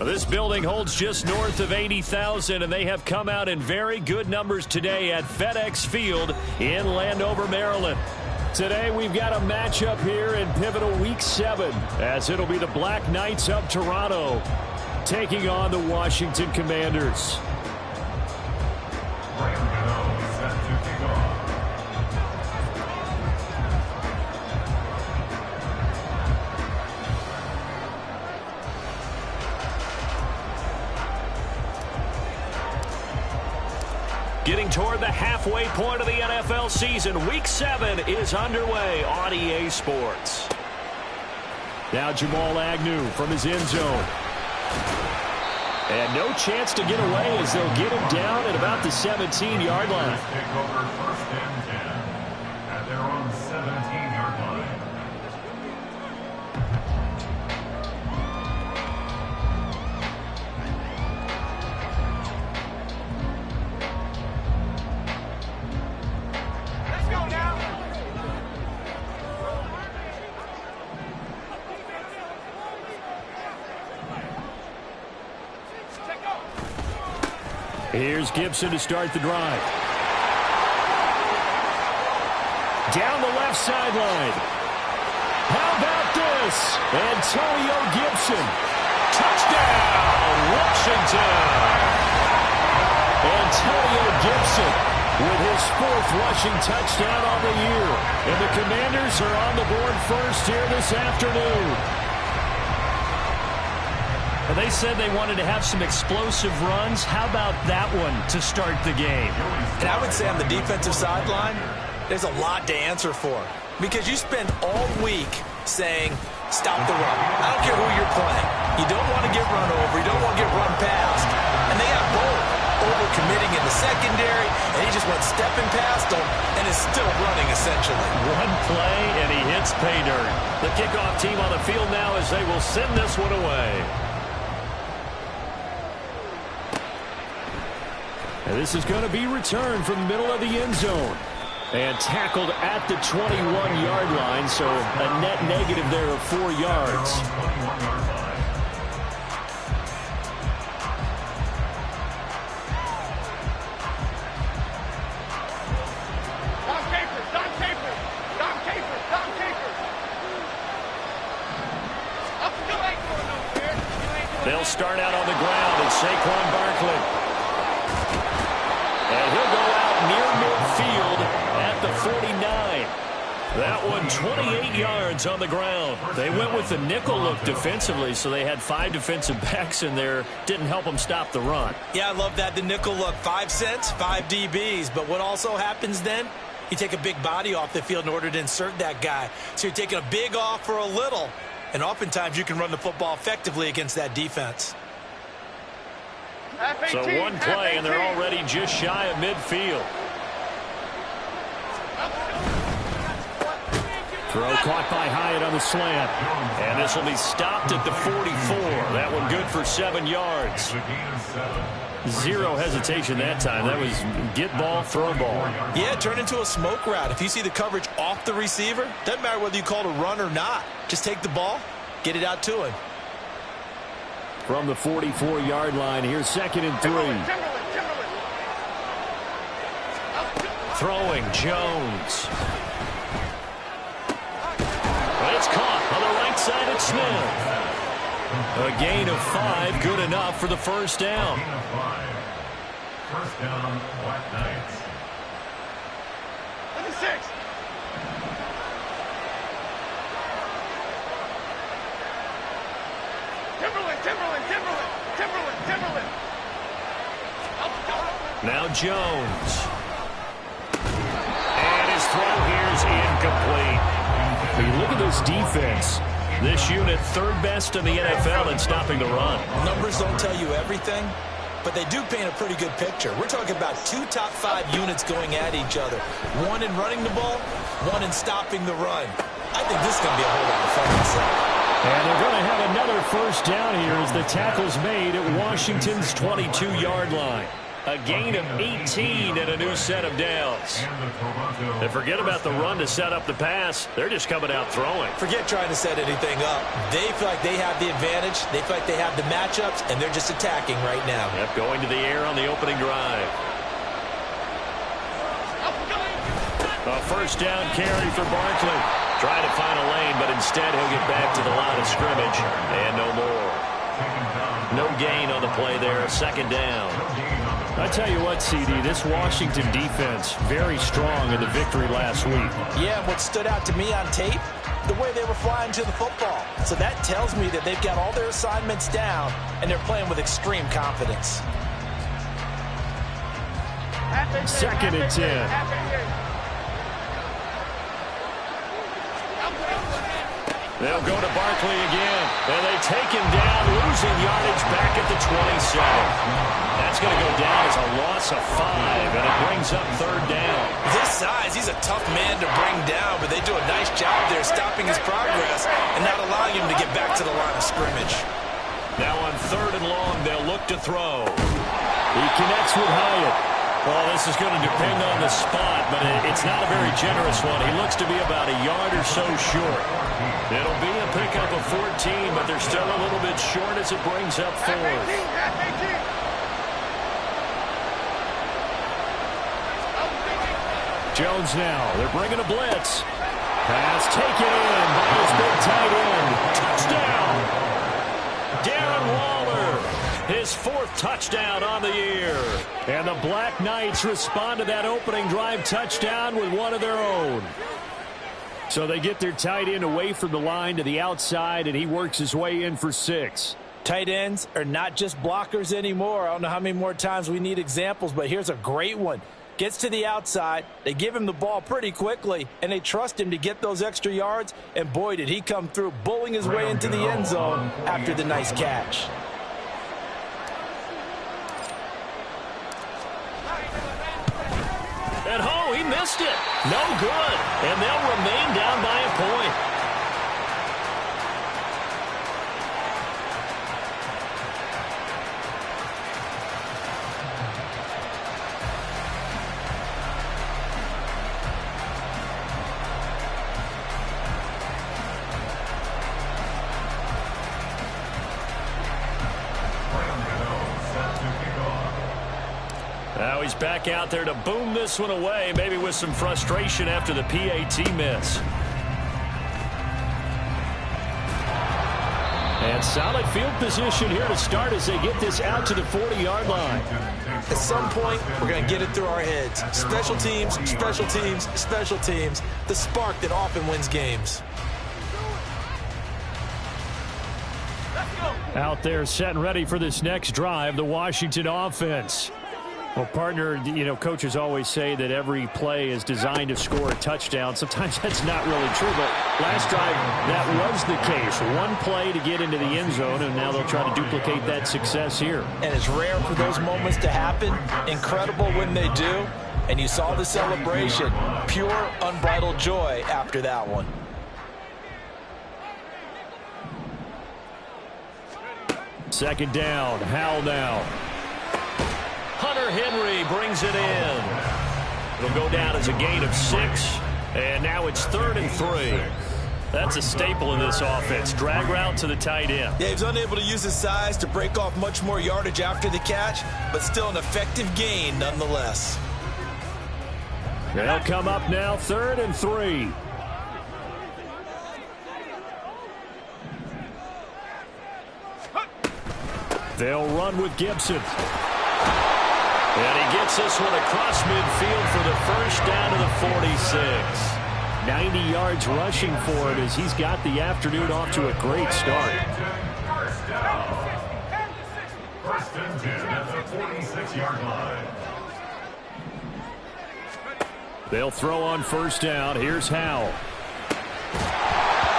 This building holds just north of 80,000, and they have come out in very good numbers today at FedEx Field in Landover, Maryland. Today we've got a matchup here in pivotal Week 7, as it'll be the Black Knights of Toronto taking on the Washington Commanders. Getting toward the halfway point of the NFL season, Week 7 is underway on EA Sports. Now Jamal Agnew from his end zone. And no chance to get away as they'll get him down at about the 17-yard line. Take over first and 10 at their own 17-yard line. Here's Gibson to start the drive. Down the left sideline. How about this? Antonio Gibson. Touchdown, Washington. Antonio Gibson with his 4th rushing touchdown on the year. And the Commanders are on the board first here this afternoon. They said they wanted to have some explosive runs. How about that one to start the game? And I would say on the defensive sideline, there's a lot to answer for. Because you spend all week saying, stop the run. I don't care who you're playing. You don't want to get run over. You don't want to get run past. And they got bold. Over-committing in the secondary, and he just went stepping past them and is still running, essentially. One play, and he hits pay dirt. The kickoff team on the field now as they will send this one away. And this is going to be returned from the middle of the end zone. And tackled at the 21-yard line, so a net negative there of 4 yards. They'll start out on the ground, and Saquon Barkley. And he'll go out near midfield at the 49. That one 28 yards on the ground. They went with the nickel look defensively, so they had 5 defensive backs in there. Didn't help them stop the run. Yeah, I love that, the nickel look. 5 cents, 5 DBs. But what also happens then, you take a big body off the field in order to insert that guy. So you're taking a big off for a little. And oftentimes you can run the football effectively against that defense. So one play, and they're already just shy of midfield. Throw caught by Hyatt on the slant. And this will be stopped at the 44. That one good for 7 yards. 0 hesitation that time. That was get ball, throw ball. Yeah, turn into a smoke route. If you see the coverage off the receiver, doesn't matter whether you call it a run or not. Just take the ball, get it out to him. From the 44-yard line, here's 2nd and 3. Throwing, Jones. But it's caught on the right side at Smith. A gain of 5, good enough for the first down. First down, Black Knights. 6. Timberland. Now Jones. And his throw here is incomplete. But you look at this defense. This unit 3rd best in the NFL in stopping the run. Numbers don't tell you everything, but they do paint a pretty good picture. We're talking about 2 top 5 units going at each other. 1 in running the ball, 1 in stopping the run. I think this is going to be a whole lot of fun. And they're going to have another first down here as the tackle's made at Washington's 22-yard line. A gain of 18 and a new set of downs. And forget about the run to set up the pass. They're just coming out throwing. Forget trying to set anything up. They feel like they have the advantage. They feel like they have the matchups, and they're just attacking right now. Yep, going to the air on the opening drive. A first down carry for Barkley. Trying to find a lane, but instead he'll get back to the line of scrimmage. And no more. No gain on the play there. Second down. I tell you what, CD, this Washington defense, very strong in the victory last week. Yeah, what stood out to me on tape, the way they were flying to the football. So that tells me that they've got all their assignments down, and they're playing with extreme confidence. Second and 10. They'll go to Barkley again, and they take him down, losing yardage back at the 27. That's going to go down as a loss of 5, and it brings up third down. This size, he's a tough man to bring down, but they do a nice job there stopping his progress and not allowing him to get back to the line of scrimmage. Now on third and long, they'll look to throw. He connects with Hyatt. Well, this is going to depend on the spot, but it's not a very generous one. He looks to be about a yard or so short. It'll be a pickup of 14, but they're still a little bit short as it brings up fourth. Jones now. They're bringing a blitz. Pass taken in by his big tight end. Touchdown! Darren Waller. His fourth touchdown on the year. And the Black Knights respond to that opening drive touchdown with one of their own. So they get their tight end away from the line to the outside, and he works his way in for 6. Tight ends are not just blockers anymore. I don't know how many more times we need examples, but here's a great one. Gets to the outside, they give him the ball pretty quickly, and they trust him to get those extra yards, and boy, did he come through, bullying his way into the end zone after the nice catch. And he missed it. No good. And they'll remain down by a point. Now he's back out there to boom this one away, maybe with some frustration after the PAT miss. And solid field position here to start as they get this out to the 40-yard line. At some point, we're going to get it through our heads. Special teams, special teams, special teams. The spark that often wins games. Out there set and ready for this next drive, the Washington offense. Well, partner, you know, coaches always say that every play is designed to score a touchdown. Sometimes that's not really true, but last drive, that was the case. One play to get into the end zone, and now they'll try to duplicate that success here. And it's rare for those moments to happen. Incredible when they do. And you saw the celebration. Pure, unbridled joy after that one. Second down, Howell now. Hunter Henry brings it in. It'll go down as a gain of 6, and now it's 3rd and 3. That's a staple in this offense. Drag route to the tight end. Yeah, he was unable to use his size to break off much more yardage after the catch, but still an effective gain nonetheless. They'll come up now, 3rd and 3. They'll run with Gibson. And he gets this one across midfield for the first down to the 46. 90 yards rushing for him as he's got the afternoon off to a great start. First and 10 at the 46-yard line. They'll throw on first down. Here's Howell.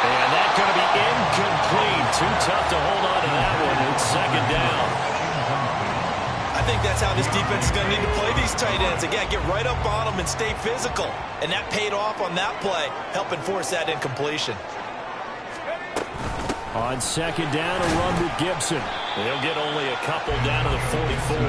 And that's going to be incomplete. Too tough to hold on to that one. It's second down. I think that's how this defense is going to need to play these tight ends. Again, get right up on them and stay physical. And that paid off on that play, helping force that incompletion. On second down, a run with Gibson. They'll get only a couple down to the 44.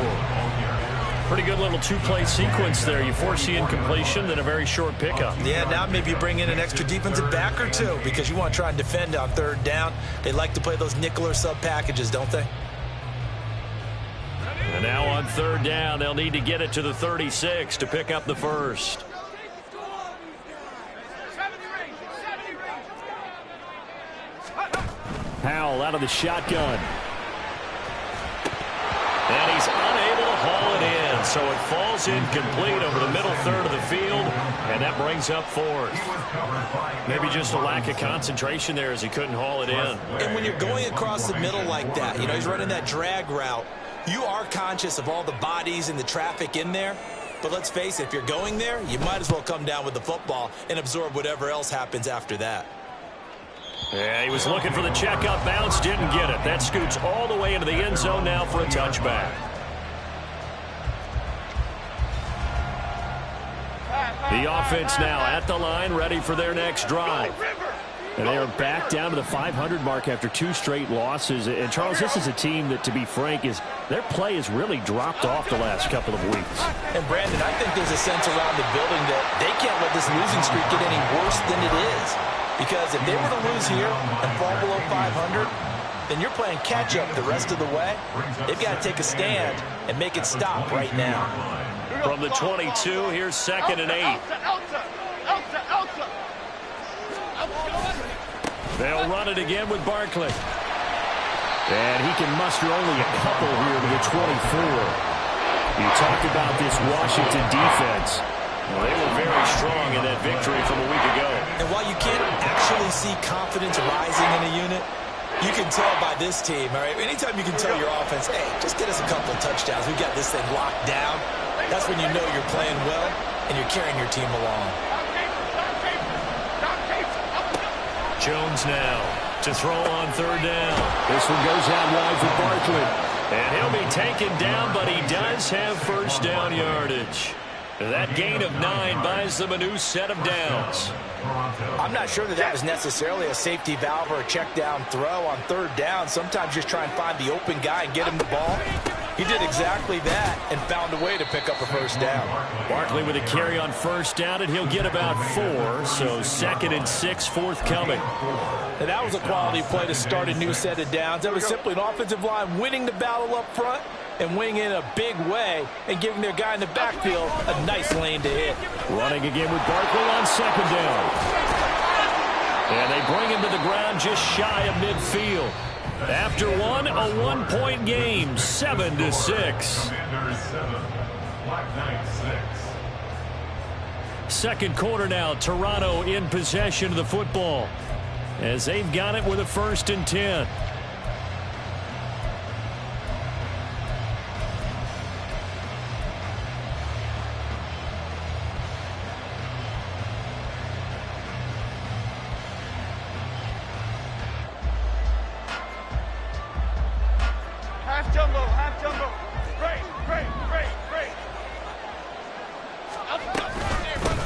Pretty good little two-play sequence there. You force the incompletion, then a very short pickup. Yeah, now maybe you bring in an extra defensive back or two because you want to try and defend on third down. They like to play those nickel or sub packages, don't they? And now on third down, they'll need to get it to the 36 to pick up the first. Howell out of the shotgun. And he's unable to haul it in, so it falls incomplete over the middle third of the field, and that brings up fourth. Maybe just a lack of concentration there as he couldn't haul it in. And when you're going across the middle like that, you know, he's running that drag route, you are conscious of all the bodies and the traffic in there. But let's face it, if you're going there, you might as well come down with the football and absorb whatever else happens after that. Yeah, he was looking for the checkup bounce, didn't get it. That scoots all the way into the end zone now for a touchback. The offense now at the line, ready for their next drive. And they are back down to the 500 mark after 2 straight losses. And, Charles, this is a team that, to be frank, their play has really dropped off the last couple of weeks. And, Brandon, I think there's a sense around the building that they can't let this losing streak get any worse than it is. Because if they were to lose here and fall below 500, then you're playing catch-up the rest of the way. They've got to take a stand and make it stop right now. From the 22, here's 2nd and 8. They'll run it again with Barkley. And he can muster only a couple here to the 24. You talk about this Washington defense. Well, they were very strong in that victory from a week ago. And while you can't actually see confidence rising in a unit, you can tell by this team, all right? Anytime you can tell your offense, hey, just get us a couple of touchdowns. We got this thing locked down. That's when you know you're playing well and you're carrying your team along. Jones now to throw on third down. This one goes out wide for Barkley. And he'll be taken down, but he does have first down yardage. That gain of 9 buys them a new set of downs. I'm not sure that was necessarily a safety valve or a check down throw on third down. Sometimes just try and find the open guy and get him the ball. He did exactly that and found a way to pick up a first down. Barkley with a carry on first down, and he'll get about 4. So 2nd and 6 forthcoming. And that was a quality play to start a new set of downs. That was simply an offensive line winning the battle up front and winning in a big way and giving their guy in the backfield a nice lane to hit. Running again with Barkley on 2nd down. And they bring him to the ground just shy of midfield. After one, a 1-point game, 7-6. Second quarter now, Toronto in possession of the football as they've got it with a 1st and 10.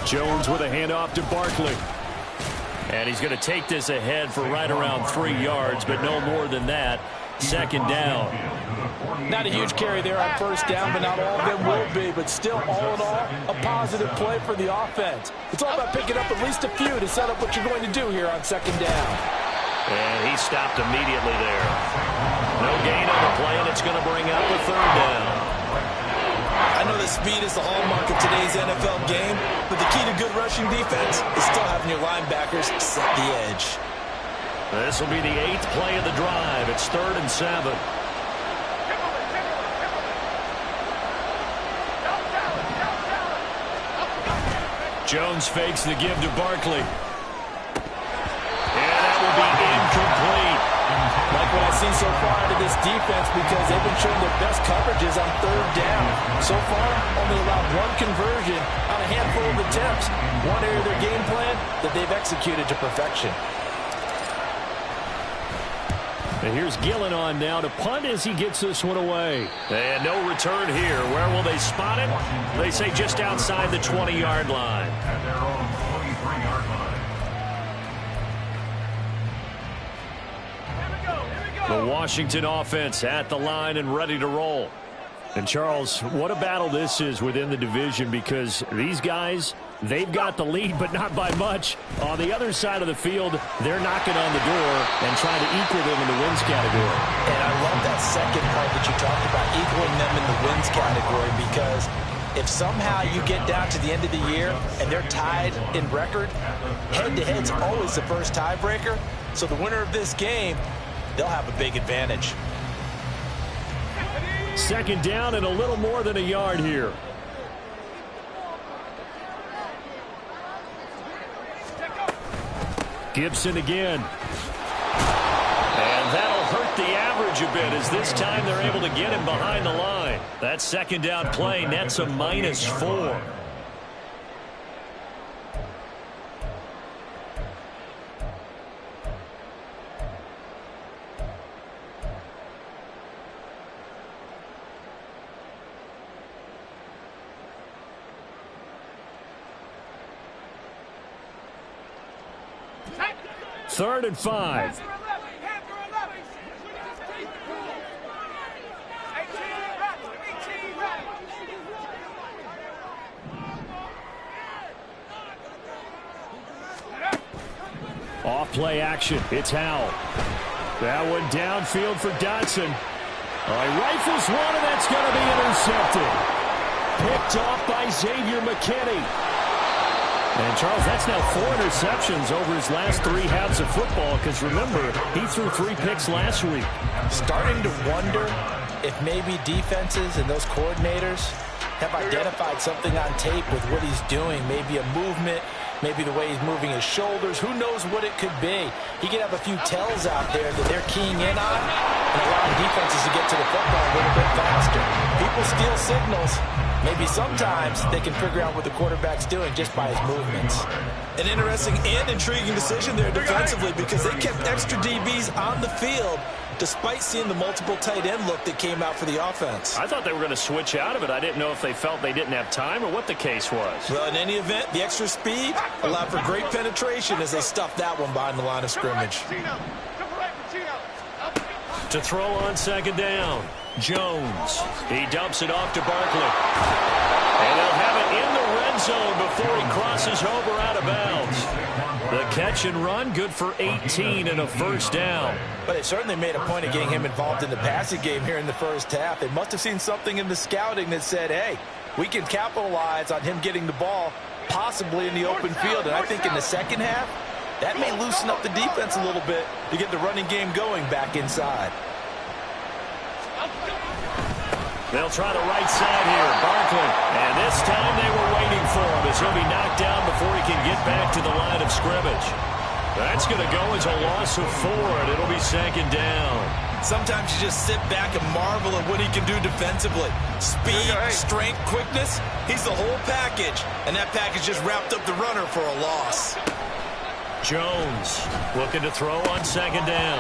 Jones with a handoff to Barkley. And he's going to take this ahead for right around 3 yards, but no more than that. 2nd down. Not a huge carry there on first down, but not all of them will be. But still, all in all, a positive play for the offense. It's all about picking up at least a few to set up what you're going to do here on 2nd down. And he stopped immediately there. No gain on the play, and it's going to bring up a 3rd down. I know that speed is the hallmark of today's NFL game, but the key to good rushing defense is still having your linebackers set the edge. This will be the 8th play of the drive. It's 3rd and 7. Jones fakes the give to Barkley. And that will be incomplete. Like what I see so far out of this defense, because they've been showing their best coverages on third down. So far, only allowed 1 conversion on a handful of attempts. One area of their game plan that they've executed to perfection. And here's Gillen on now to punt as he gets this one away. And no return here. Where will they spot it? They say just outside the 20-yard line. At their own 23-yard line. The Washington offense at the line and ready to roll. And, Charles, what a battle this is within the division, because these guys, they've got the lead, but not by much. On the other side of the field, they're knocking on the door and trying to equal them in the wins category. And I love that second part that you talked about, equaling them in the wins category, because if somehow you get down to the end of the year and they're tied in record, head-to-head's always the first tiebreaker. So the winner of this game, they'll have a big advantage. Second down and a little more than a yard here. Gibson again. And that'll hurt the average a bit, as this time they're able to get him behind the line. That second down play nets a -4. Third and 5. Off play action. It's Howell. That one downfield for Dotson. He rifles one, and that's going to be intercepted. Picked off by Xavier McKinney. And, Charles, that's now 4 interceptions over his last 3 halves of football, because, remember, he threw 3 picks last week. Starting to wonder if maybe defenses and those coordinators have identified something on tape with what he's doing, maybe a movement, maybe the way he's moving his shoulders. Who knows what it could be? He could have a few tells out there that they're keying in on and allowing defenses to get to the football a little bit faster. People steal signals. Maybe sometimes they can figure out what the quarterback's doing just by his movements. An interesting and intriguing decision there defensively, because they kept extra DBs on the field despite seeing the multiple tight end look that came out for the offense. I thought they were going to switch out of it. I didn't know if they felt they didn't have time or what the case was. Well, in any event, the extra speed allowed for great penetration as they stuffed that one behind the line of scrimmage. To throw on second down, Jones. He dumps it off to Barkley. And they'll have it in the red zone before he crosses over out of bounds. The catch and run, good for 18 and a first down. But they certainly made a point of getting him involved in the passing game here in the first half. They must have seen something in the scouting that said, hey, we can capitalize on him getting the ball, possibly in the open field. And I think in the second half, that may loosen up the defense a little bit to get the running game going back inside. They'll try the right side here, Barkley. And this time they were waiting for him, as he'll be knocked down before he can get back to the line of scrimmage. That's going to go as a loss of 4, and it'll be second down. Sometimes you just sit back and marvel at what he can do defensively. Speed, strength, quickness, he's the whole package. And that package just wrapped up the runner for a loss. Jones looking to throw on second down.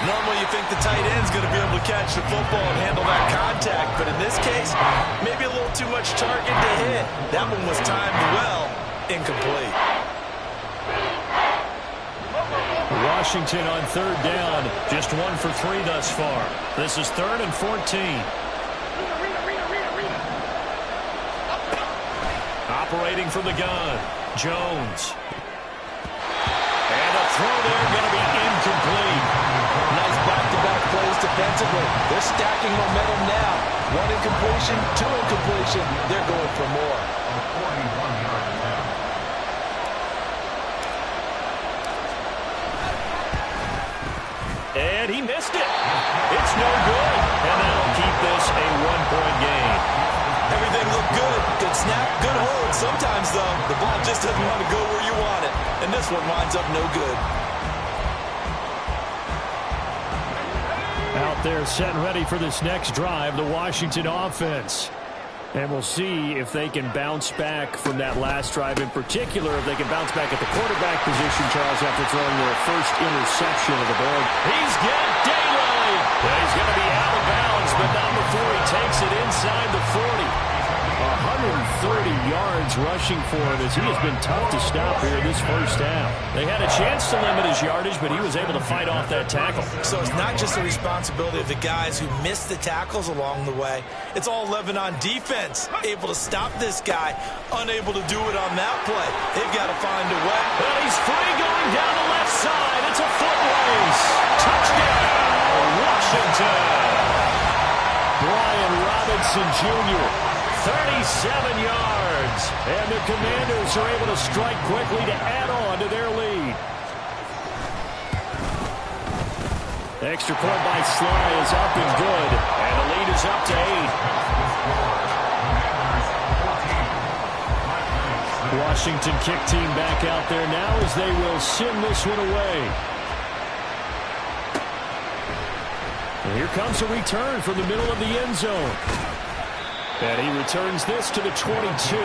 Normally you think the tight end's going to be able to catch the football and handle that contact, but in this case, maybe a little too much target to hit. That one was timed well, incomplete. Washington on third down, just 1 for 3 thus far. This is 3rd and 14. Operating from the gun, Jones. And a throw there going to be incomplete. Nice back-to-back plays defensively. They're stacking momentum now. 1 incompletion, 2 incompletion. They're going for more. And he missed it. It's no good. And that'll keep this a 1-point game. Everything looked good. Good snap, good hold. Sometimes, though, the ball just doesn't want to go where you want it. And this one winds up no good. Out there set and ready for this next drive, the Washington offense. And we'll see if they can bounce back from that last drive, in particular, if they can bounce back at the quarterback position, Charles, after throwing their first interception of the ball. He's got daylight. He's going to be out of bounds, but not before he takes it inside the 40. 30 yards rushing for him as he has been tough to stop here this first half. They had a chance to limit his yardage, but he was able to fight off that tackle. So it's not just the responsibility of the guys who missed the tackles along the way. It's all 11 on defense, able to stop this guy, unable to do it on that play. They've got to find a way. Well, he's free going down the left side. It's a foot race. Touchdown, Washington. Brian Robinson Jr., 37 yards. and the Commanders are able to strike quickly to add on to their lead. Extra point by Sly is up and good, And the lead is up to 8. Washington kick team back out there now as they will send this one away. And here comes a return from the middle of the end zone. And he returns this to the 22.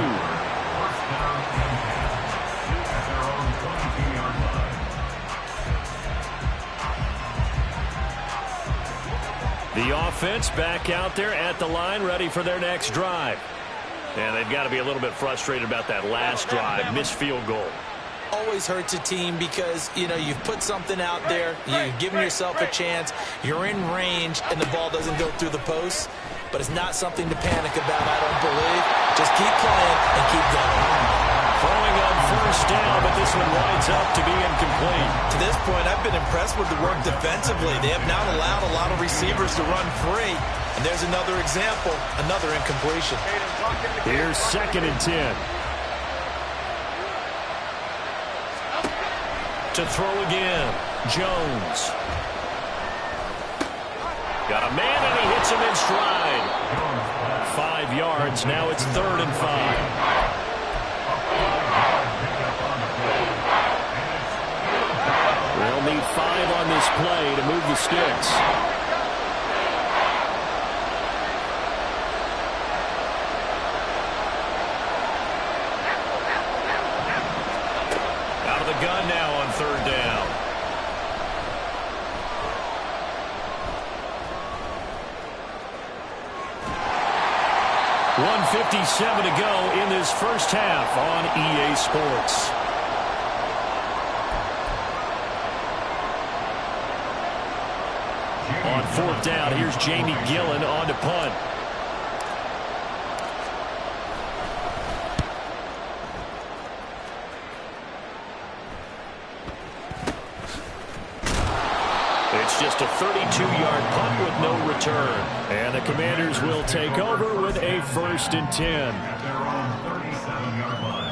The offense back out there at the line, ready for their next drive. And they've got to be a little bit frustrated about that last drive, missed field goal. Always hurts a team because, you know, you've put something out there, you've given yourself a chance, you're in range, and the ball doesn't go through the posts. But it's not something to panic about, I don't believe. Just keep playing and keep going. Throwing on first down, but this one winds up to be incomplete. To this point, I've been impressed with the work defensively. They have not allowed a lot of receivers to run free. And there's another example, another incompletion. Here's 2nd and 10. To throw again, Jones. Got a man, and he hits him in stride. 5 yards, now it's 3rd and 5. They'll need 5 on this play to move the sticks. Out of the gun now on 3rd down. .157 to go in this first half on EA Sports. On 4th down, here's Jamie Gillen on to punt. It's just a 32-yard punt with no return. And the Commanders will take over with a 1st and 10. At their own 37-yard line.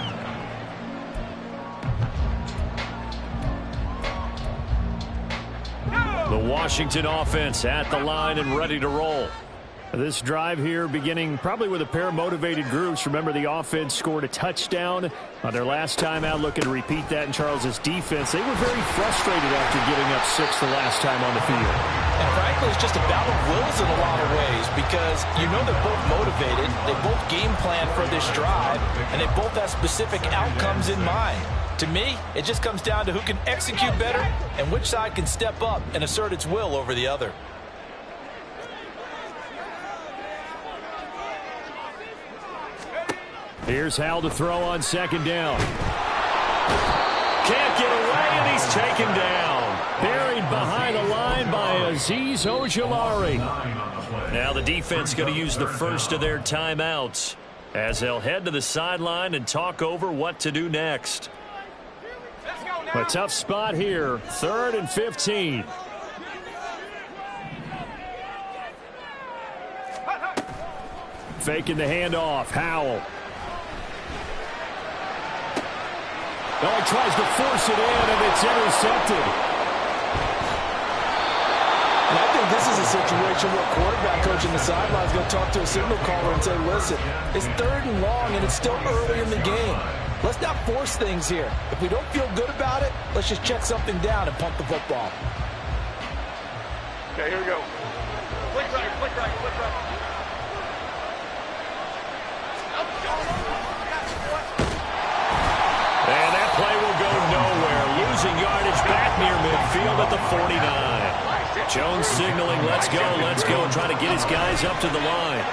The Washington offense at the line and ready to roll. This drive here beginning probably with a pair of motivated groups. Remember, the offense scored a touchdown on their last time out, looking to repeat that in Charles's defense. They were very frustrated after giving up 6 the last time on the field. And frankly, it's just a battle of wills in a lot of ways because you know they're both motivated, they both game plan for this drive, and they both have specific outcomes in mind. To me, it just comes down to who can execute better and which side can step up and assert its will over the other. Here's Hal to throw on 2nd down. Can't get away, and he's taken down. Buried behind the line by Azeez Ojulari. Now the defense going to use the first of their timeouts as they'll head to the sideline and talk over what to do next. A tough spot here. 3rd and 15. Faking the handoff. Howell. Oh, he tries to force it in, and it's intercepted. And I think this is a situation where quarterback coach in the sideline is going to talk to a signal caller and say, listen, it's 3rd and long, and it's still early in the game. Let's not force things here. If we don't feel good about it, let's just check something down and punt the football. Okay, here we go. Flick right, flick right, flick right. And that play will go nowhere. Losing yardage back near midfield at the 49. Jones signaling, let's go, trying to get his guys up to the line.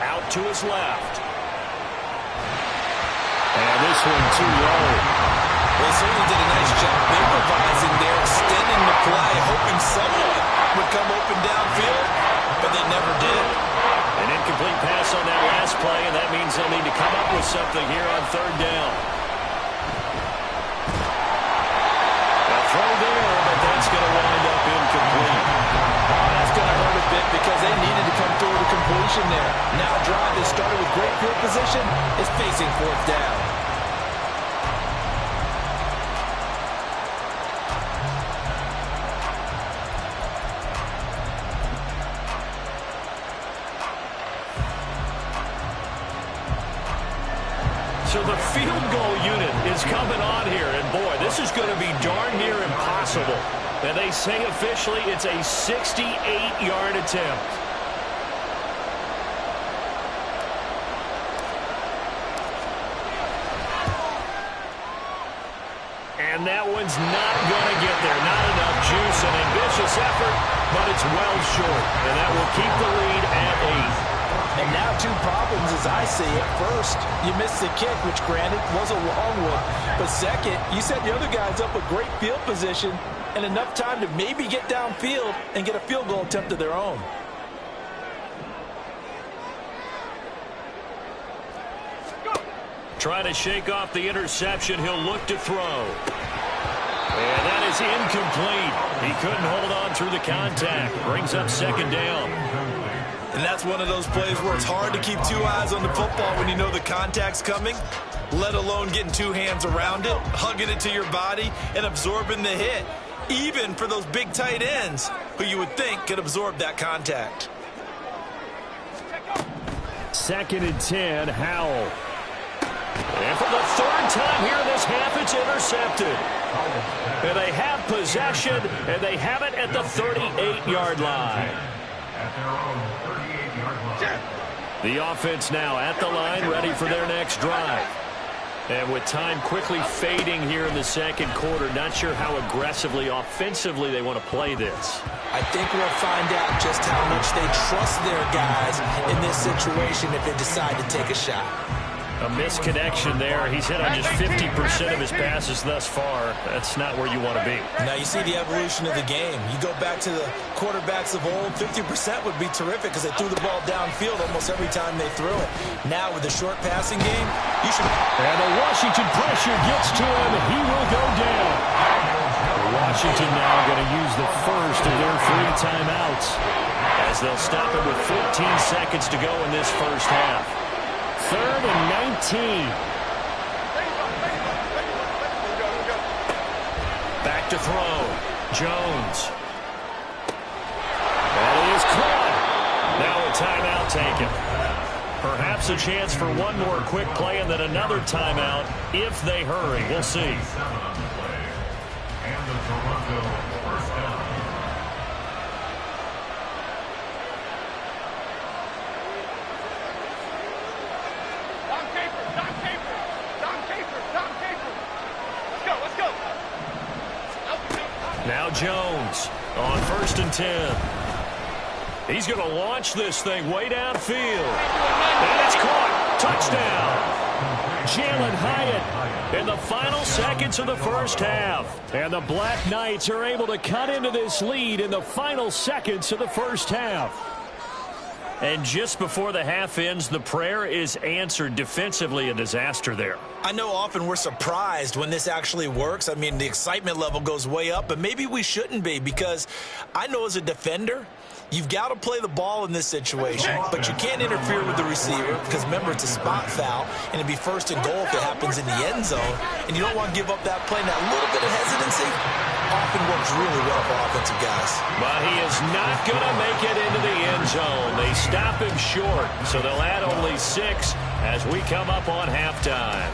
Out to his left. And this one too low. Well, they certainly did a nice job improvising there, extending the play, hoping someone would come open downfield, but they never did. An incomplete pass on that last play, and that means they'll need to come up with something here on third down. A throw there, but that's going to wind up incomplete. Oh, that's going to hurt a bit because they needed to come through with a completion there. Now a drive that started with great field position is facing fourth down. So the field goal unit is coming on here, and boy, this is going to be darn near impossible. And they say officially it's a 68-yard attempt. And that one's not going to get there. Not enough juice, an ambitious effort, but it's well short. And that will keep the lead at 8. And now two problems as I see it. First, you missed the kick, which granted was a long one. But second, you set the other guys up with great field position and enough time to maybe get downfield and get a field goal attempt of their own. Trying to shake off the interception. He'll look to throw. And that is incomplete. He couldn't hold on through the contact. Brings up second down. And that's one of those plays where it's hard to keep two eyes on the football when you know the contact's coming, let alone getting two hands around it, hugging it to your body, and absorbing the hit, even for those big tight ends who you would think could absorb that contact. 2nd and 10, Howell. And for the third time here in this half, it's intercepted. And they have possession, and they have it at the 38-yard line. At their own 38-yard line. The offense now at the line, ready for their next drive. And with time quickly fading here in the second quarter, not sure how aggressively, offensively they want to play this. I think we'll find out just how much they trust their guys in this situation if they decide to take a shot. A misconnection there. He's hit on just 50% of his passes thus far. That's not where you want to be. Now you see the evolution of the game. You go back to the quarterbacks of old, 50% would be terrific because they threw the ball downfield almost every time they threw it. Now with the short passing game, you should... And the Washington pressure gets to him. He will go down. Washington now going to use the first of their 3 timeouts as they'll stop it with 14 seconds to go in this first half. 3rd and 19. Back to throw. Jones. And it is caught. Now a timeout taken. Perhaps a chance for one more quick play and then another timeout if they hurry. We'll see. 7 on the play. And the Toronto first down. Now Jones on 1st and 10. He's going to launch this thing way downfield. And it's caught. Touchdown. Jalen Hyatt in the final seconds of the first half. And the Black Knights are able to cut into this lead in the final seconds of the first half. And just before the half ends, the prayer is answered. Defensively, a disaster there. I know often we're surprised when this actually works. I mean, the excitement level goes way up, but maybe we shouldn't be because I know as a defender, you've got to play the ball in this situation, but you can't interfere with the receiver because, remember, it's a spot foul, and it'd be 1st and goal if it happens in the end zone, and you don't want to give up that play. And that little bit of hesitancy often works really well for offensive guys. But he is not going to make it into the end zone. They stop him short, so they'll add only 6 as we come up on halftime.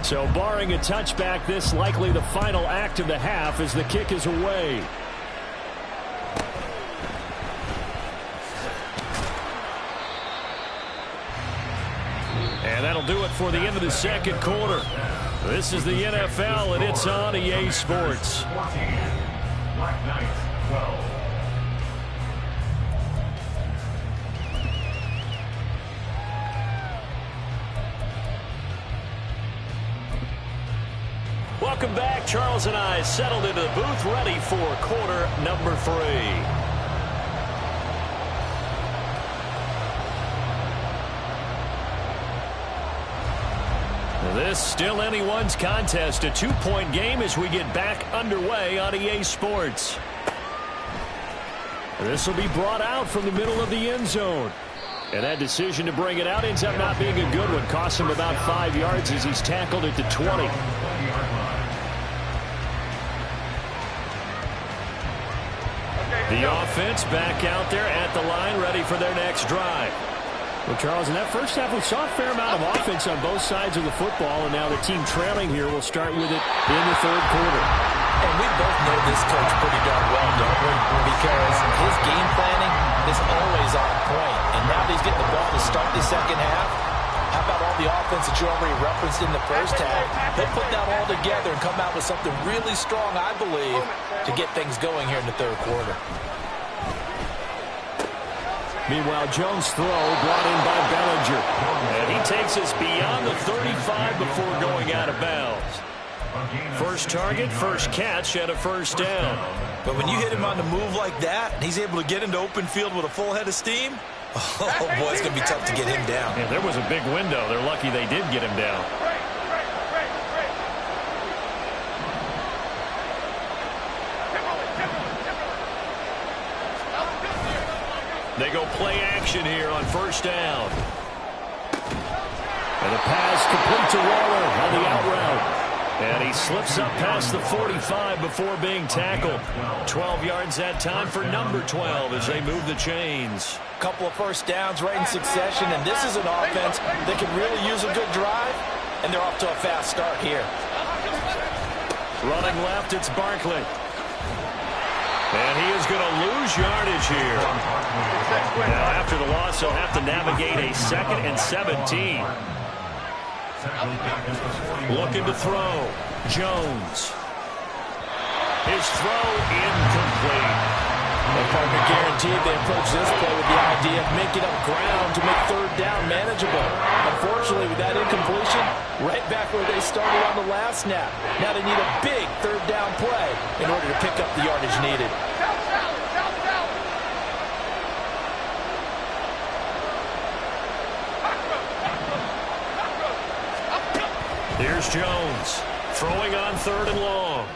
So barring a touchback, this likely the final act of the half as the kick is away. And that'll do it for the end of the second quarter. This is the NFL, and it's on EA Sports. 14, Black Knights 12. Welcome back. Charles and I settled into the booth, ready for quarter number 3. This still anyone's contest, a 2-point game as we get back underway on EA Sports. This will be brought out from the middle of the end zone. And that decision to bring it out ends up not being a good one. Costs him about 5 yards as he's tackled at the 20. The offense back out there at the line, ready for their next drive. Well, Charles, in that first half, we saw a fair amount of offense on both sides of the football, and now the team trailing here will start with it in the third quarter. And we both know this coach pretty darn well, don't we? Because his game planning is always on point. And now that he's getting the ball to start the second half, how about all the offense that you already referenced in the first half? He'll put that all together and come out with something really strong, I believe, to get things going here in the third quarter. Meanwhile, Jones' throw brought in by Bellinger. And he takes us beyond the 35 before going out of bounds. First target, first catch, and a first down. But when you hit him on the move like that, and he's able to get into open field with a full head of steam, oh boy, it's going to be tough to get him down. Yeah, there was a big window. They're lucky they did get him down. They go play action here on first down. And the pass complete to Waller on the out route. And he slips up past the 45 before being tackled. 12 yards that time for number 12 as they move the chains. Couple of first downs right in succession, and this is an offense that can really use a good drive, and they're off to a fast start here. Running left, it's Barkley. And he is going to lose yardage here. Now, after the loss, he'll have to navigate a 2nd and 17. Looking to throw. Jones. His throw incomplete. And partner guaranteed they approach this play with the idea of making up ground to make third down manageable. Unfortunately, with that incompletion, right back where they started on the last snap. Now they need a big third down play in order to pick up the yardage needed. Here's Jones, throwing on 3rd and long.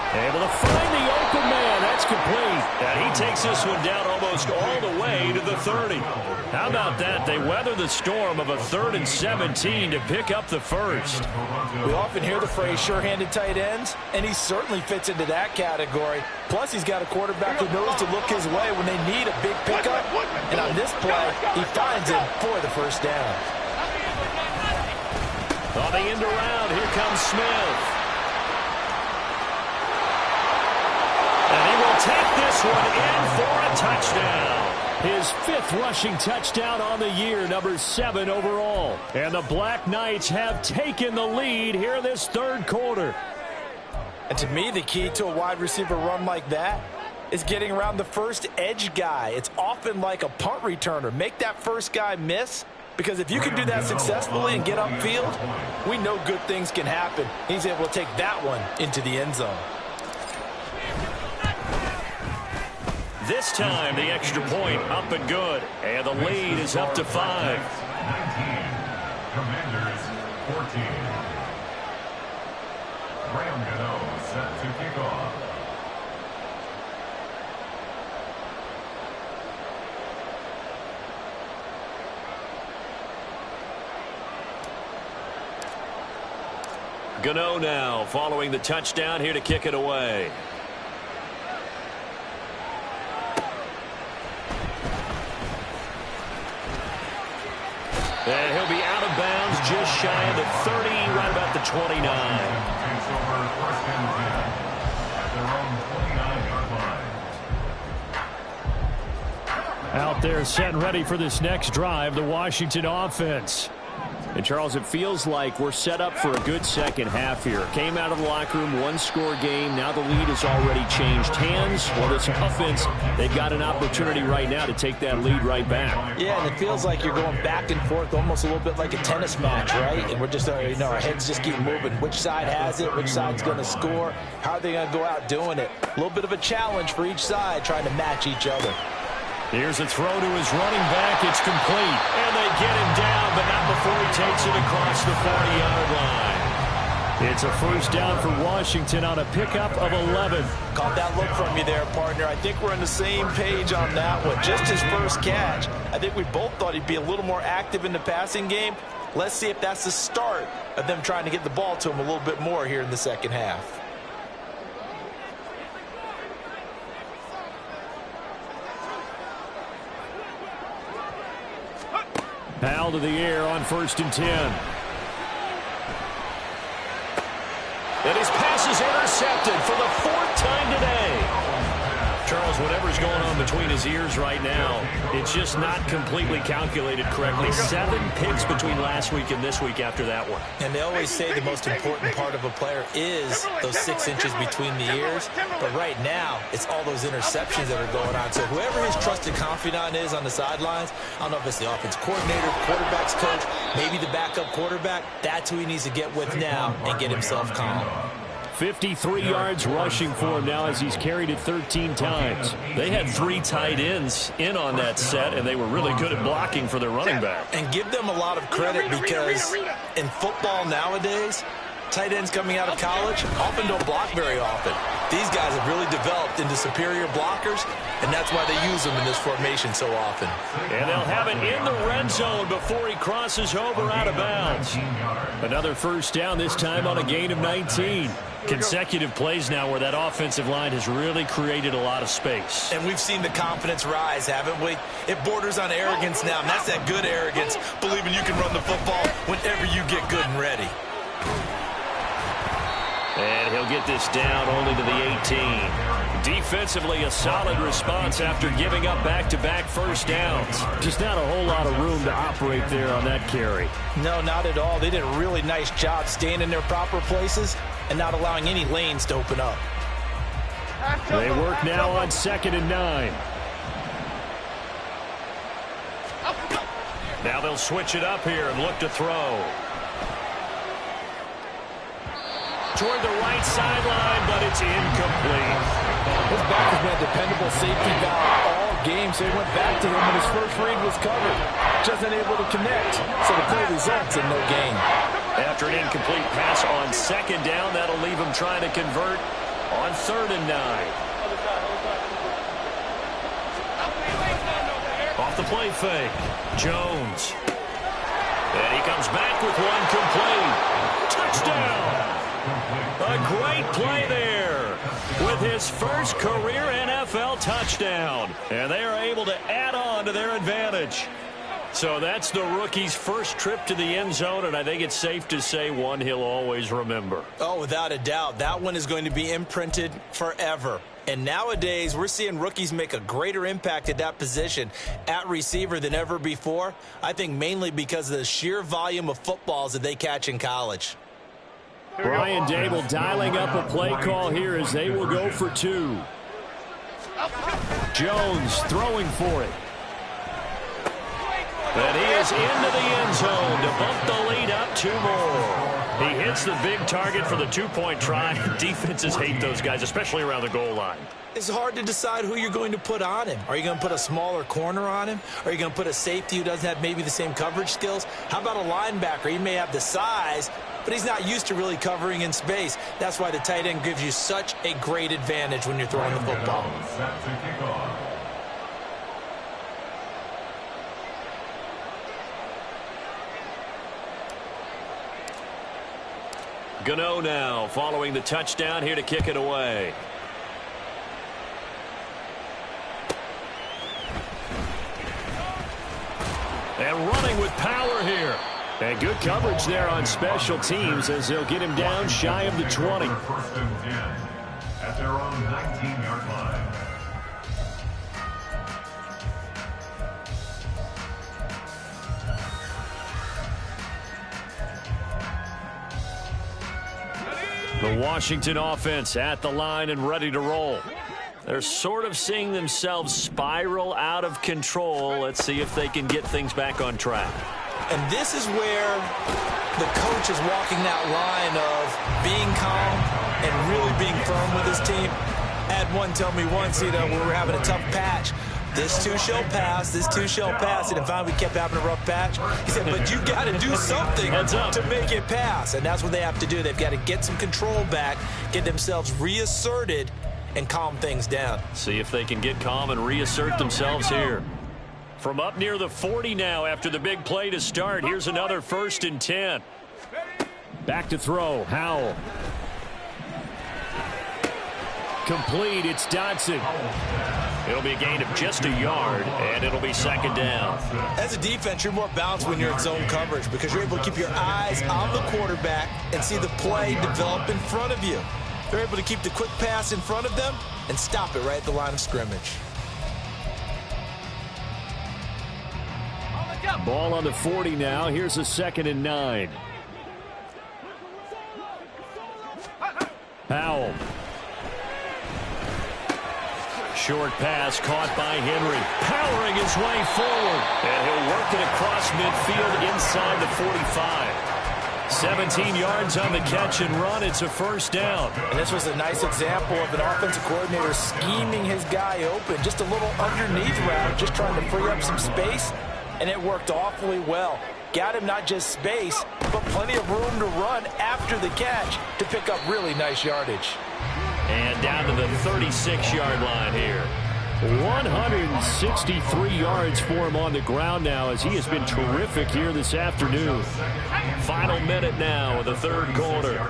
Able to find the open man. That's complete. And he takes this one down almost all the way to the 30. How about that? They weather the storm of a 3rd and 17 to pick up the first. We often hear the phrase sure-handed tight ends, and he certainly fits into that category. Plus, he's got a quarterback who knows to look his way when they need a big pickup. And on this play, he finds him for the first down. On the end around, here comes Smith. And he will take this one in for a touchdown. His 5th rushing touchdown on the year, number 7 overall. And the Black Knights have taken the lead here in this third quarter. And to me, the key to a wide receiver run like that is getting around the first edge guy. It's often like a punt returner. Make that first guy miss, because if you can do that successfully and get upfield, we know good things can happen. He's able to take that one into the end zone. This time, the extra point up and good. And the lead is up to 5. 19. Commanders 14. Graham Gano set to kick off. Gano now following the touchdown here to kick it away. And he'll be out of bounds just shy of the 30, right about the 29. Takes over 1st and 10 at their own 29-yard line. Out there set and ready for this next drive, the Washington offense. And, Charles, it feels like we're set up for a good second half here. Came out of the locker room, one-score game. Now the lead has already changed hands. Well, this offense, they've got an opportunity right now to take that lead right back. Yeah, and it feels like you're going back and forth almost a little bit like a tennis match, right? And we're just, our heads just keep moving. Which side has it? Which side's going to score? How are they going to go out doing it? A little bit of a challenge for each side trying to match each other. Here's a throw to his running back. It's complete. And they get him down, but not before he takes it across the 40-yard line. It's a first down for Washington on a pickup of 11. Caught that look from you there, partner. I think we're on the same page on that one. Just his first catch. I think we both thought he'd be a little more active in the passing game. Let's see if that's the start of them trying to get the ball to him a little bit more here in the second half. Powell to the air on 1st and 10. And his pass is intercepted for the 4th time today. Charles, whatever's going on between his ears right now, it's just not completely calculated correctly. 7 picks between last week and this week after that one. And they always say the most important part of a player is those 6 inches between the ears. But right now, it's all those interceptions that are going on. So whoever his trusted confidant is on the sidelines, I don't know if it's the offense coordinator, quarterback's coach, maybe the backup quarterback, that's who he needs to get with now and get himself calm. 53 yards rushing for him now as he's carried it 13 times. They had 3 tight ends in on that set, and they were really good at blocking for their running back. And give them a lot of credit because in football nowadays, tight ends coming out of college often don't block very often. These guys have really developed into superior blockers, and that's why they use them in this formation so often. And they'll have it in the red zone before he crosses over out of bounds. Another first down, this time on a gain of 19. Consecutive plays now where that offensive line has really created a lot of space. And we've seen the confidence rise, haven't we? It borders on arrogance now, and that's that good arrogance, believing you can run the football whenever you get good and ready. And he'll get this down only to the 18. Defensively, a solid response after giving up back-to-back first downs. Just not a whole lot of room to operate there on that carry. No, not at all. They did a really nice job staying in their proper places and not allowing any lanes to open up. They work now on 2nd and 9. Now they'll switch it up here and look to throw. Toward the right sideline, but it's incomplete. His back has been a dependable safety valve all game, so he went back to him when his first read was covered. Just unable to connect, so the play results in no gain. After an incomplete pass on 2nd down, that'll leave him trying to convert on 3rd and 9. Off the play fake, Jones. And he comes back with one complete. Touchdown! A great play there with his first career NFL touchdown. And they are able to add on to their advantage. So that's the rookie's first trip to the end zone, and I think it's safe to say one he'll always remember. Oh, without a doubt. That one is going to be imprinted forever. And nowadays, we're seeing rookies make a greater impact at that position at receiver than ever before. I think mainly because of the sheer volume of footballs that they catch in college. Brian Dable dialing up a play call here as they will go for 2. Jones throwing for it. And he is into the end zone to bump the lead up 2 more. He hits the big target for the 2-point try. Defenses hate those guys, especially around the goal line. It's hard to decide who you're going to put on him. Are you going to put a smaller corner on him? Are you going to put a safety who doesn't have maybe the same coverage skills? How about a linebacker? He may have the size, but he's not used to really covering in space. That's why the tight end gives you such a great advantage when you're throwing the football. Gano now following the touchdown here to kick it away. And running with power here. And good coverage there on special teams as they'll get him down shy of the 20. First and 10 at their own 19-yard line. The Washington offense at the line and ready to roll. They're sort of seeing themselves spiral out of control. Let's see if they can get things back on track. And this is where the coach is walking that line of being calm and really being firm with his team. I had one tell me once, we were having a tough patch. This too shall pass, this too shall pass. And finally we kept having a rough patch. He said, but you got to do something to make it pass. And that's what they have to do. They've got to get some control back, get themselves reasserted, and calm things down. See if they can get calm and reassert themselves here. From up near the 40 now after the big play to start. Here's another 1st and 10. Back to throw. Howell. Complete. It's Dotson. It'll be a gain of just a yard, and it'll be 2nd down. As a defense, you're more balanced when you're in zone coverage because you're able to keep your eyes on the quarterback and see the play develop in front of you. They're able to keep the quick pass in front of them and stop it right at the line of scrimmage. Ball on the 40 now. Here's a 2nd and 9. Howell. Short pass caught by Henry. Powering his way forward. And he'll work it across midfield inside the 45. 17 yards on the catch and run. It's a 1st down. And this was a nice example of an offensive coordinator scheming his guy open. Just a little underneath route, just trying to free up some space. And it worked awfully well. Got him not just space, but plenty of room to run after the catch to pick up really nice yardage. And down to the 36-yard line here. 163 yards for him on the ground now as he has been terrific here this afternoon. Final minute now of the 3rd quarter.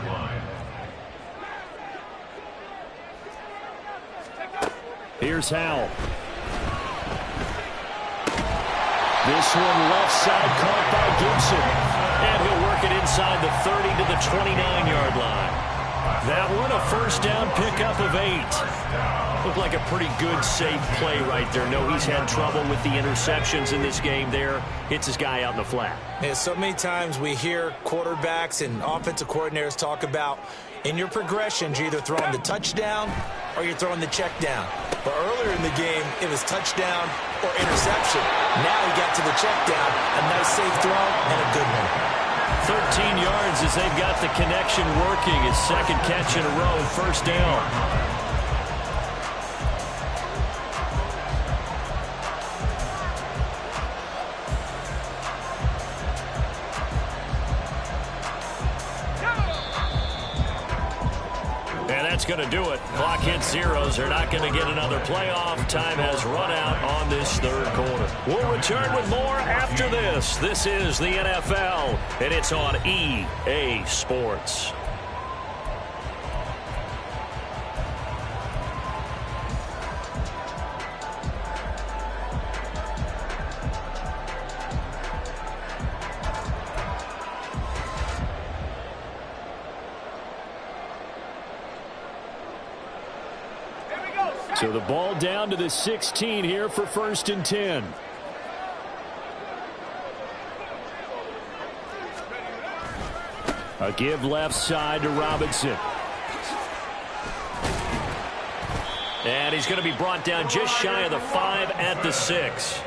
Here's Howell. This one left side caught by Gibson. And he'll work it inside the 30 to the 29-yard line. That one a 1st down pickup of 8. Looked like a pretty good, safe play right there. No, he's had trouble with the interceptions in this game there. Hits his guy out in the flat. Yeah, so many times we hear quarterbacks and offensive coordinators talk about in your progressions, you're either throwing the touchdown or you're throwing the check down. But earlier in the game, it was touchdown or interception. Now he got to the check down, a nice safe throw and a good one. 13 yards as they've got the connection working. His 2nd catch in a row, 1st down. And that's going to do it. Clock hits zeros. They're not going to get another playoff. Time has run out on this 3rd quarter. We'll return with more after this. This is the NFL, and it's on EA Sports. So the ball down to the 16 here for 1st and 10. A give left side to Robinson. And he's going to be brought down just shy of the 5 at the 6.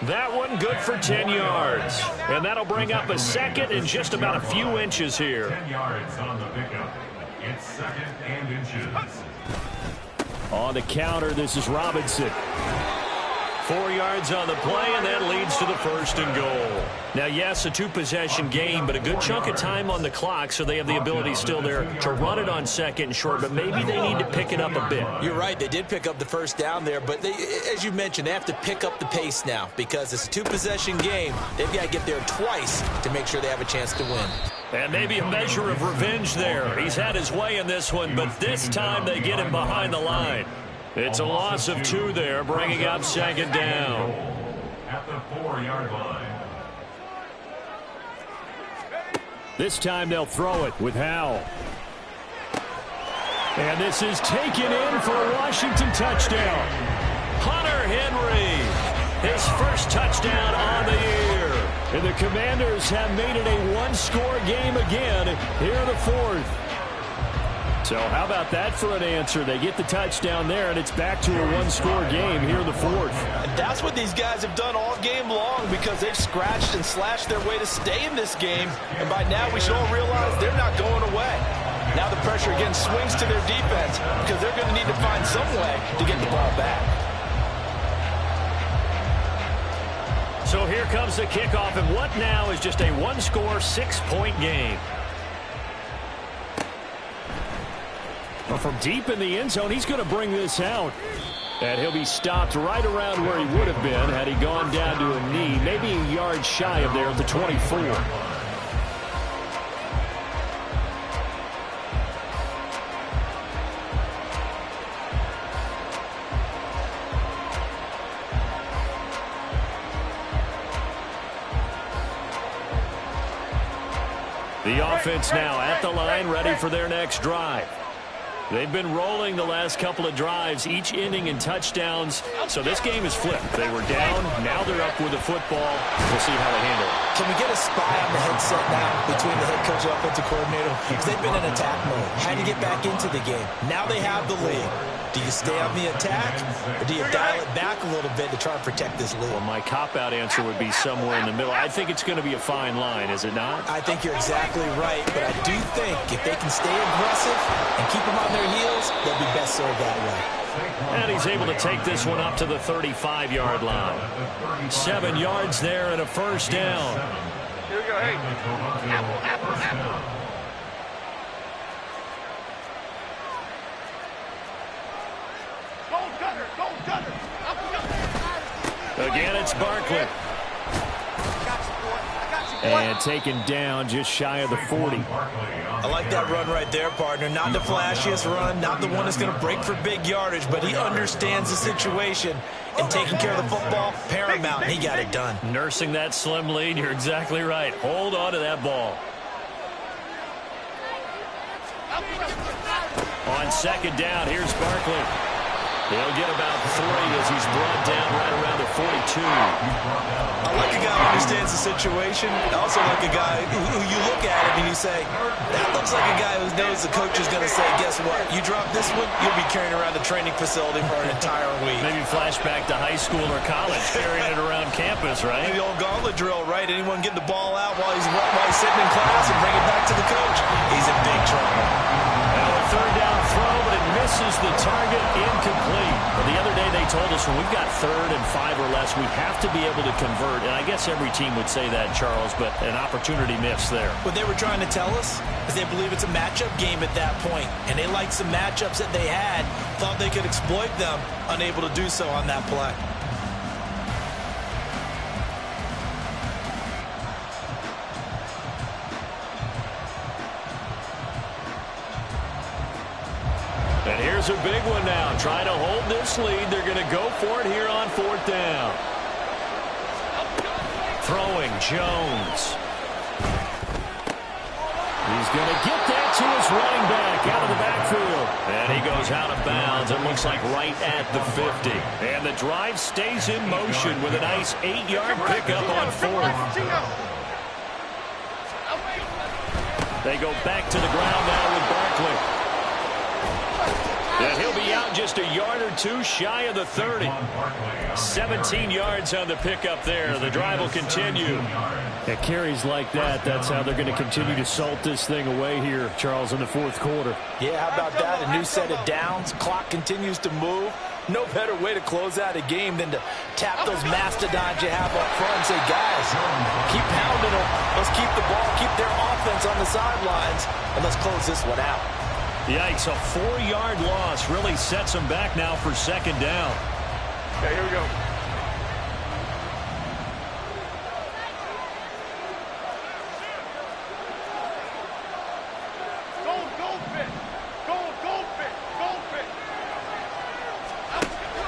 That one good for 10 yards. And that'll bring up a 2nd and just about a few inches here. 10 yards on the pickup. It's 2nd and inches. On the counter, this is Robinson. 4 yards on the play, and that leads to the 1st and goal. Now, yes, a 2-possession game, but a good chunk of time on the clock, so they have the ability still there to run it on 2nd and short, but maybe they need to pick it up a bit. You're right. They did pick up the 1st down there, but they, as you mentioned, they have to pick up the pace now because it's a 2-possession game. They've got to get there twice to make sure they have a chance to win. And maybe a measure of revenge there. He's had his way in this one, but this time they get him behind the line. It's a loss of 2 there, bringing up 2nd down. At the 4-yard line. This time they'll throw it with Howell. And this is taken in for a Washington touchdown. Hunter Henry, his 1st touchdown on the year. And the Commanders have made it a 1-score game again here in the 4th. So how about that for an answer? They get the touchdown there, and it's back to a one-score game here in the fourth. And that's what these guys have done all game long because they've scratched and slashed their way to stay in this game. And by now we should all realize they're not going away. Now the pressure again swings to their defense because they're going to need to find some way to get the ball back. So here comes the kickoff, and what now is just a one-score, 6-point game. Well, from deep in the end zone, he's going to bring this out. And he'll be stopped right around where he would have been had he gone down to a knee, maybe a yard shy of there at the 24. The offense now at the line, ready for their next drive. They've been rolling the last couple of drives, each inning in touchdowns. So this game is flipped. They were down. Now they're up with the football. We'll see how they handle it. Can we get a spy on the headset now between the head coach and offensive coordinator? Because they've been in attack mode. How do you get back into the game? Now they have the lead. Do you stay on the attack, or do you dial it back a little bit to try and protect this lead? Well, my cop-out answer would be somewhere in the middle. I think it's going to be a fine line, is it not? I think you're exactly right, but I do think if they can stay aggressive and keep them on their heels, they'll be best served that way. And he's able to take this one up to the 35-yard line. 7 yards there and a first down. Here we go. Hey. Apple. Again, it's Barkley. And taken down just shy of the 40. I like that run right there, partner. Not the flashiest run, not the one that's going to break for big yardage, but he understands the situation, and taking care of the football, paramount, and he got it done. Nursing that slim lead, you're exactly right. Hold on to that ball. On second down, here's Barkley. He'll get about 3 as he's brought down right around the 42. I like a guy who understands the situation. I also like a guy who you look at him and you say, that looks like a guy who knows the coach is going to say, guess what? You drop this one, you'll be carrying around the training facility for an entire week. Maybe flashback to high school or college, carrying it around campus, right? Maybe the old gauntlet drill, right? Anyone getting the ball out while he's sitting in class and bring it back to the coach? He's in big trouble. Now a third down throw, but it misses the target, incomplete. Well, the other day they told us when we've got 3rd and 5 or less, we have to be able to convert. And I guess every team would say that, Charles, but an opportunity missed there. What they were trying to tell us is they believe it's a matchup game at that point, and they liked some matchups that they had, thought they could exploit them, unable to do so on that play. And here's a big one now. Trying to hold this lead. They're going to go for it here on 4th down. Throwing Jones. He's going to get that to his running back out of the backfield. And he goes out of bounds. It looks like right at the 50. And the drive stays in motion with a nice 8-yard pickup on 4th. They go back to the ground now with Barkley. And he'll be out just a yard or 2 shy of the 30. 17 yards on the pickup there. The drive will continue. At carries like that, that's how they're going to continue to salt this thing away here, Charles, in the 4th quarter. Yeah, how about that? A new set of downs. Clock continues to move. No better way to close out a game than to tap those mastodons you have up front and say, guys, keep pounding them. Let's keep the ball, keep their offense on the sidelines, and let's close this one out. Yikes, a 4-yard loss really sets them back now for 2nd down. Okay, here we go.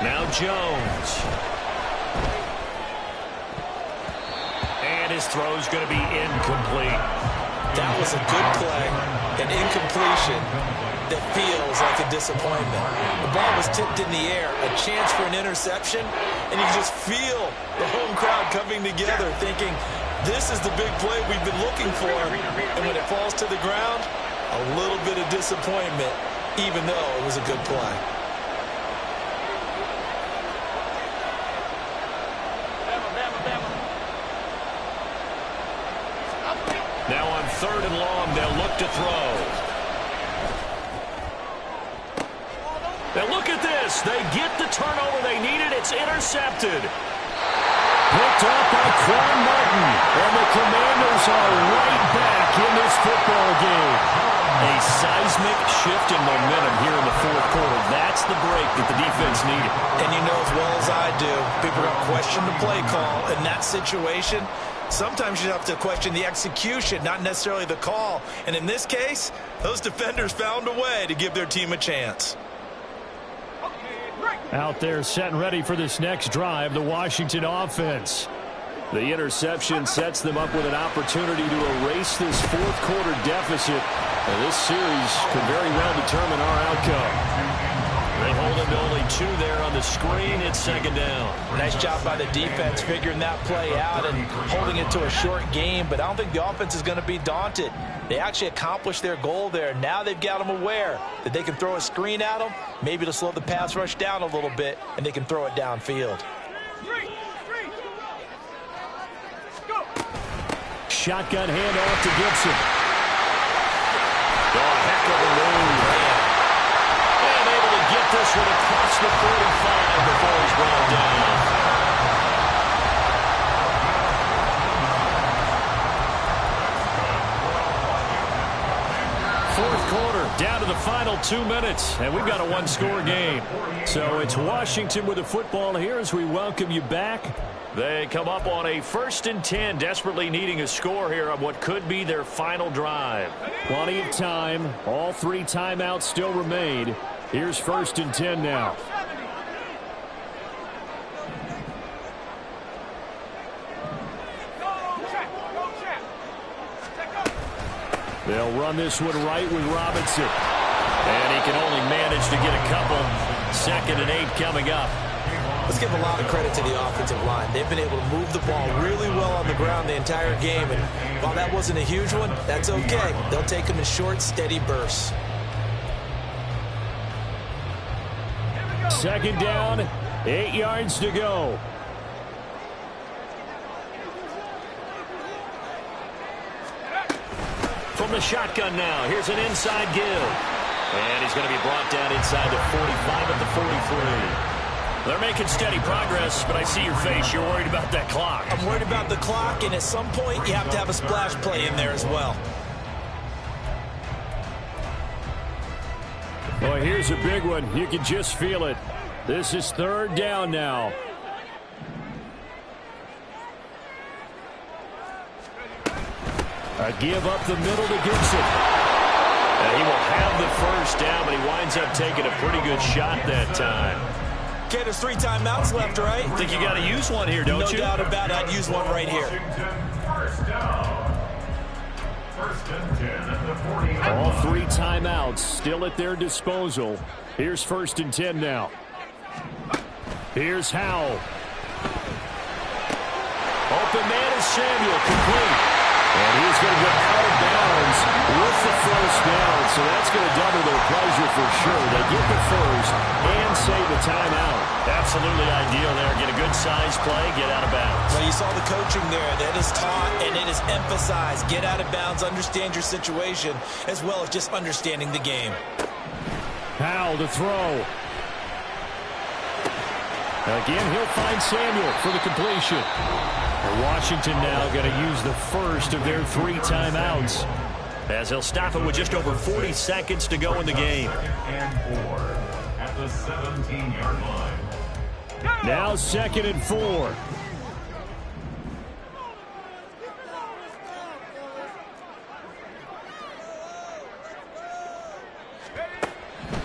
Now Jones. And his throw's going to be incomplete. That was a good play, an incompletion that feels like a disappointment. The ball was tipped in the air, a chance for an interception, and you just feel the home crowd coming together thinking, this is the big play we've been looking for. And when it falls to the ground, a little bit of disappointment even though it was a good play. Now on 3rd and long, they'll look to throw. Now look at this. They get the turnover they needed. It's intercepted. Picked up by Quan Martin. And the Commanders are right back in this football game. A seismic shift in momentum here in the 4th quarter. That's the break that the defense needed. And you know as well as I do, people are going to question the play call. In that situation, sometimes you have to question the execution, not necessarily the call. And in this case, those defenders found a way to give their team a chance. Out there set and ready for this next drive, the Washington offense. The interception sets them up with an opportunity to erase this 4th quarter deficit. And this series could very well determine our outcome. They hold him to only 2 there on the screen. It's 2nd down. Nice job by the defense figuring that play out and holding it to a short game. But I don't think the offense is going to be daunted. They actually accomplished their goal there. Now they've got them aware that they can throw a screen at them, maybe to slow the pass rush down a little bit, and they can throw it downfield. Shotgun handoff to Gibson. Oh, heck of a move. And able to get this one across the 45 before he's brought down. Fourth quarter, down to the final 2 minutes, and we've got a 1-score game. So it's Washington with the football here as we welcome you back. They come up on a 1st and 10, desperately needing a score here on what could be their final drive. Plenty of time. All 3 timeouts still remain. Here's 1st and 10 now. They'll run this one right with Robinson. And he can only manage to get a couple. 2nd and 8 coming up. Let's give a lot of credit to the offensive line. They've been able to move the ball really well on the ground the entire game. And while that wasn't a huge one, that's okay. They'll take them in short, steady bursts. 2nd down, 8 yards to go. From the shotgun now, here's an inside give. And he's going to be brought down inside the 45 at the 43. They're making steady progress, but I see your face. You're worried about that clock. I'm worried about the clock, and at some point, you have to have a splash play in there as well. Boy, here's a big one. You can just feel it. This is 3rd down now. A give up the middle to Gibson. He will have the 1st down, but he winds up taking a pretty good shot that time. Okay, there's 3 timeouts left, right? I think you got to use one here, don't you? No doubt about it. I'd use one right here. 1st down. 1st and 10 at the 40. All 3 timeouts still at their disposal. Here's 1st and 10 now. Here's Howell. Open man is Samuel, complete. And he's going to go out of bounds with the 1st down, so that's going to double their pleasure for sure. They get the 1st and save the timeout. Absolutely ideal there. Get a good size play, get out of bounds. Well, you saw the coaching there. That is taught and it is emphasized. Get out of bounds, understand your situation, as well as just understanding the game. Howell to throw. Again, he'll find Samuel for the completion. Washington now going to use the 1st of their 3 timeouts, as he'll stop it with just over 40 seconds to go in the game. And 4 at the 17-yard line. Now 2nd and 4.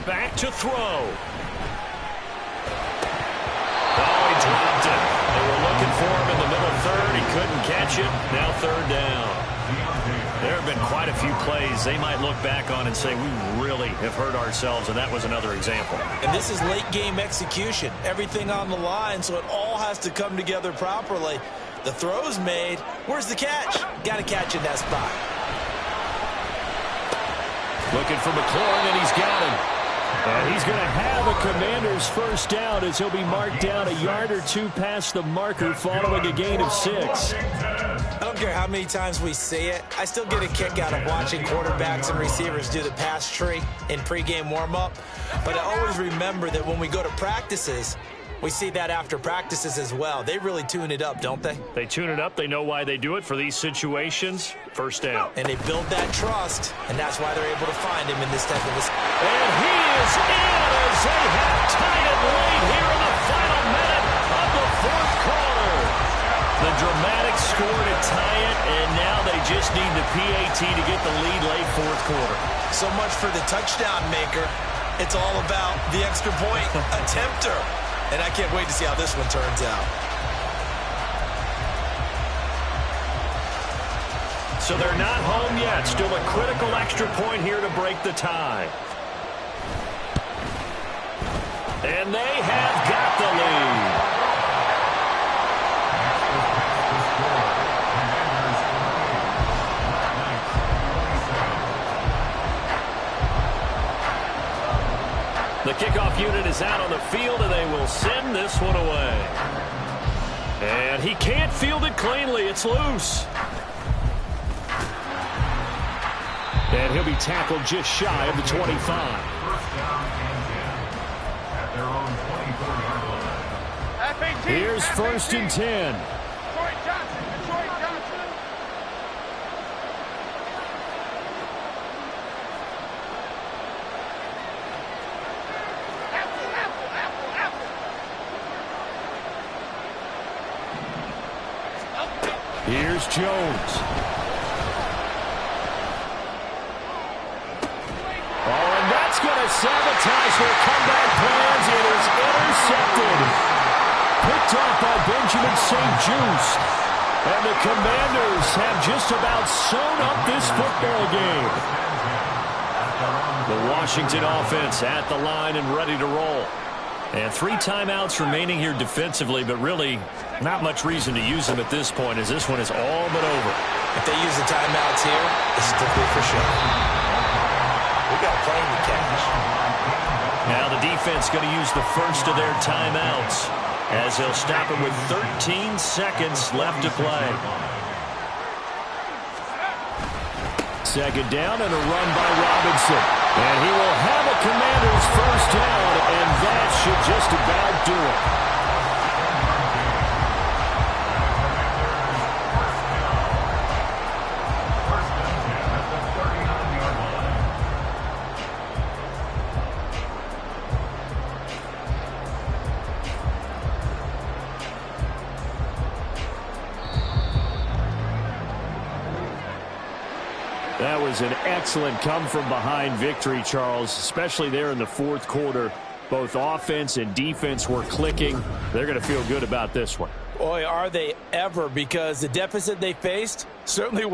Back to throw. Oh, he dropped it. They were looking for him in the middle 3rd. He couldn't catch it. Now 3rd down. There have been quite a few plays they might look back on and say, we really have hurt ourselves, and that was another example. And this is late-game execution. Everything on the line, so it all has to come together properly. The throw's made. Where's the catch? Got to catch in that spot. Looking for McLaurin, and he's got him. And he's going to have a Commander's first down as he'll be marked down a yard or two past the marker following a gain of 6. I don't care how many times we see it. I still get a kick out of watching quarterbacks and receivers do the pass tree in pregame warm-up. But I always remember that when we go to practices, we see that after practices as well. They really tune it up, don't they? They tune it up. They know why they do it for these situations. First down. And they build that trust, and that's why they're able to find him in this type of a... And he is in as they have tied it late here in the final minute of the fourth quarter. The dramatic score to tie it, and now they just need the PAT to get the lead late fourth quarter. So much for the touchdown maker. It's all about the extra point attempter. And I can't wait to see how this one turns out. So they're not home yet. Still a critical extra point here to break the tie. And they have got the lead. The kickoff unit is out on the field, and they will send this one away. And he can't field it cleanly. It's loose. And he'll be tackled just shy of the 25. First down and 10 at their own 24-yard line. Here's first and 10. Here's Jones. Oh, and that's going to sabotage their comeback plans. It is intercepted. Picked off by Benjamin St. Just. And the Commanders have just about sewn up this football game. The Washington offense at the line and ready to roll. And 3 timeouts remaining here defensively, but really not much reason to use them at this point as this one is all but over. If they use the timeouts here, it's strictly for show. We got a plane to catch. Now the defense going to use the first of their timeouts as they'll stop it with 13 seconds left to play. Second down and a run by Robinson. And he will have a Commander's first down, and that should just about do it. That was an excellent come-from-behind victory, Charles, especially there in the fourth quarter. Both offense and defense were clicking. They're going to feel good about this one. Boy, are they ever, because the deficit they faced certainly was